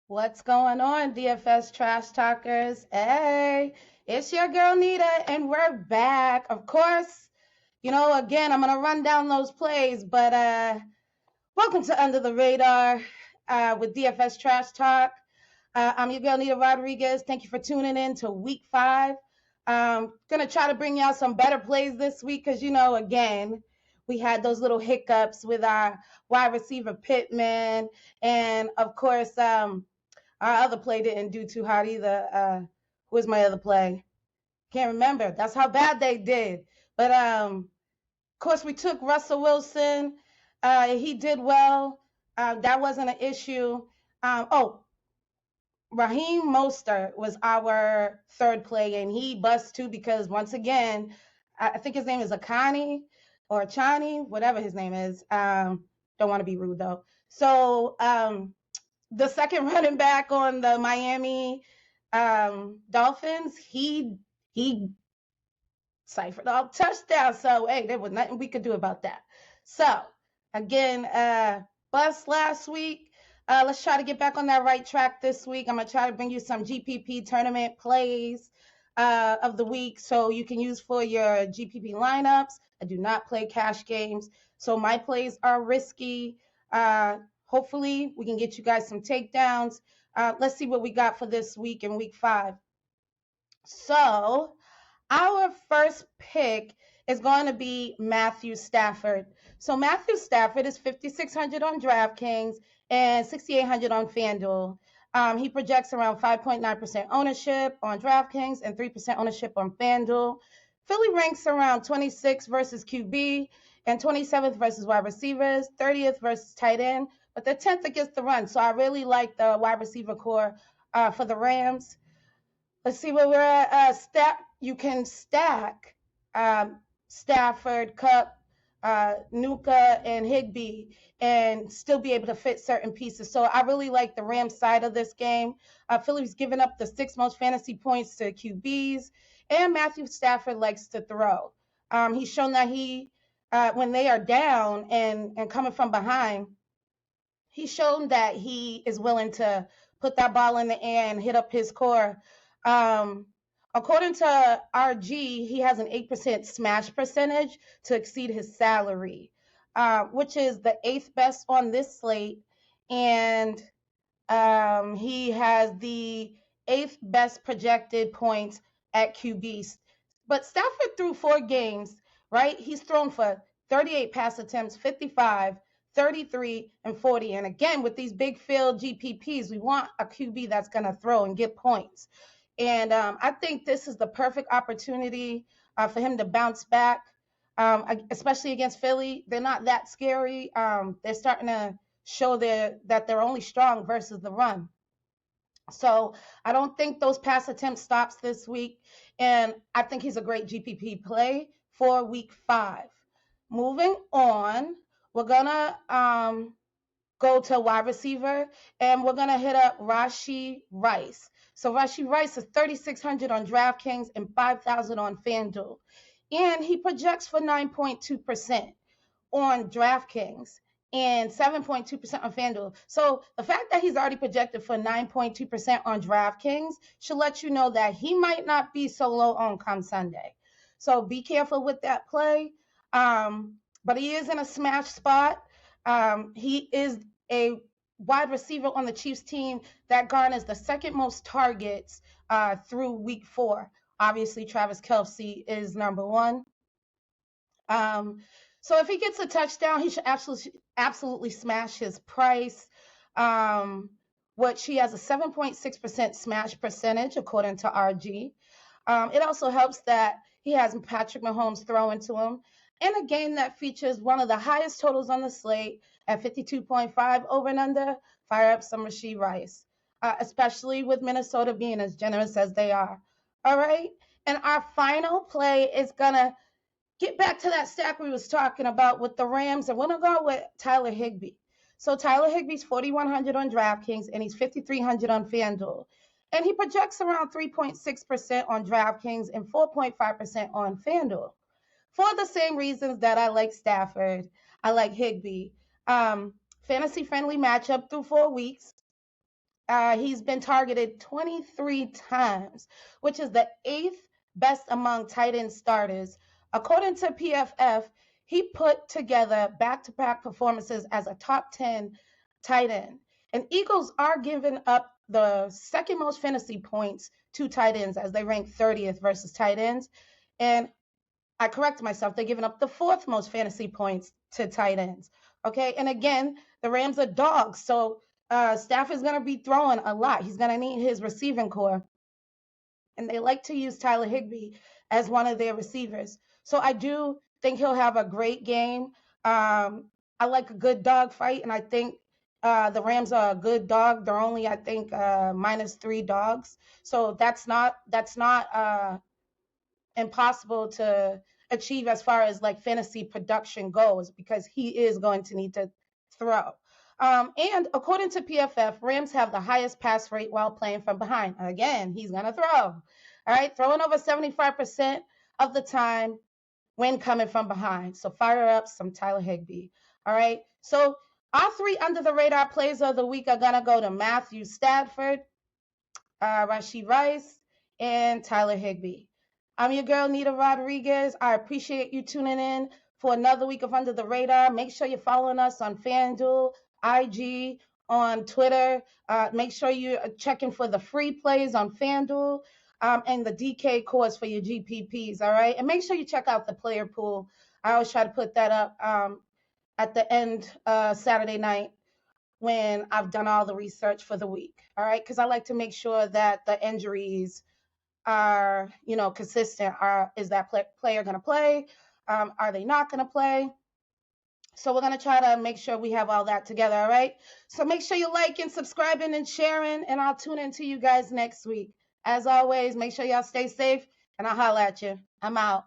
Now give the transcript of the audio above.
What's going on, DFS Trash Talkers? Hey, it's your girl Nita, and we're back. Of course, again, I'm gonna run down those plays, but welcome to Under the Radar with DFS Trash Talk. I'm your girl Nita Rodriguez. Thank you for tuning in to Week 5. Gonna try to bring y'all some better plays this week because again, we had those little hiccups with our wide receiver Pittman, and of course, our other play didn't do too hot either. Who was my other play? Can't remember. That's how bad they did. But of course, we took Russell Wilson. He did well. That wasn't an issue. Raheem Mostert was our third play, and he bust too because once again, I think his name is Akani or Chani, whatever his name is. Don't want to be rude though. So the second running back on the Miami Dolphins, he ciphered off touchdown. So hey, there was nothing we could do about that. So again, bust last week. Let's try to get back on that right track this week. I'm gonna try to bring you some GPP tournament plays of the week, so you can use for your GPP lineups. I do not play cash games, so my plays are risky. Hopefully, we can get you guys some takedowns. Let's see what we got for this week in Week 5. So, our first pick is going to be Matthew Stafford. So, Matthew Stafford is 5,600 on DraftKings and 6,800 on FanDuel. He projects around 5.9% ownership on DraftKings and 3% ownership on FanDuel. Philly ranks around 26th versus QB and 27th versus wide receivers, 30th versus tight end, but they're 10th against the run. So I really like the wide receiver core for the Rams. Let's see where we're at. You can stack Stafford, Cup, Nuka, and Higbee and still be able to fit certain pieces. So I really like the Rams side of this game. Philly's given up the 6th most fantasy points to QBs, and Matthew Stafford likes to throw. He's shown that when they are down and coming from behind, he's shown that he is willing to put that ball in the air and hit up his core. According to RG, he has an 8% smash percentage to exceed his salary, which is the 8th best on this slate. And he has the 8th best projected points at QB. But Stafford threw 4 games, right? He's thrown for 38 pass attempts, 55, 33, and 40. And again, with these big field GPPs, we want a QB that's going to throw and get points. And I think this is the perfect opportunity for him to bounce back, especially against Philly. They're not that scary. They're starting to show that they're only strong versus the run. So I don't think those pass attempt stops this week. And I think he's a great GPP play for Week 5. Moving on, we're going to go to wide receiver, and we're going to hit up Rashee Rice. So Rashee Rice is 3,600 on DraftKings and 5,000 on FanDuel. And he projects for 9.2% on DraftKings and 7.2% on FanDuel. So the fact that he's already projected for 9.2% on DraftKings should let you know that he might not be so low on come Sunday. So be careful with that play. But he is in a smash spot. He is a wide receiver on the Chiefs team that garners the 2nd most targets through Week 4. Obviously, Travis Kelce is number 1. So if he gets a touchdown, he should absolutely smash his price, which he has a 7.6% smash percentage, according to RG. It also helps that he has Patrick Mahomes throwing to him, and a game that features one of the highest totals on the slate at 52.5 over and under. Fire up some Rashee Rice, especially with Minnesota being as generous as they are. All right, and our final play is going to get back to that stack we was talking about with the Rams, and we're going to go with Tyler Higbee. So Tyler Higbee's 4,100 on DraftKings, and he's 5,300 on FanDuel. And he projects around 3.6% on DraftKings and 4.5% on FanDuel. For the same reasons that I like Stafford, I like Higbee. Fantasy-friendly matchup through 4 weeks. He's been targeted 23 times, which is the 8th best among tight end starters. According to PFF, he put together back-to-back performances as a top 10 tight end. And Eagles are giving up the second most fantasy points to tight ends as they rank 30th versus tight ends. And I correct myself, they're giving up the 4th most fantasy points to tight ends. Okay. And again, the Rams are dogs. So Stafford is going to be throwing a lot. He's going to need his receiving core. And they like to use Tyler Higbee as one of their receivers. So I do think he'll have a great game. I like a good dog fight, and I think the Rams are a good dog. They're only, I think, -3 dogs. So that's not impossible to achieve as far as like fantasy production goes, because he is going to need to throw. And according to PFF, Rams have the highest pass rate while playing from behind. Again, he's going to throw. All right, throwing over 75% of the time when coming from behind. So fire up some Tyler Higbee. All right, so our 3 under the radar plays of the week are going to go to Matthew Stafford, Rashee Rice, and Tyler Higbee. I'm your girl, Nita Rodriguez. I appreciate you tuning in for another week of Under the Radar. Make sure you're following us on FanDuel, IG, on Twitter. Make sure you're checking for the free plays on FanDuel and the DK course for your GPPs, all right? And make sure you check out the player pool. I always try to put that up at the end Saturday night when I've done all the research for the week, all right? Because I like to make sure that the injuries are, consistent. Is that player going to play? Are they not going to play? So we're going to try to make sure we have all that together, all right? So make sure you're liking, subscribing, and sharing, and I'll tune in to you guys next week. As always, make sure y'all stay safe, and I'll holler at you. I'm out.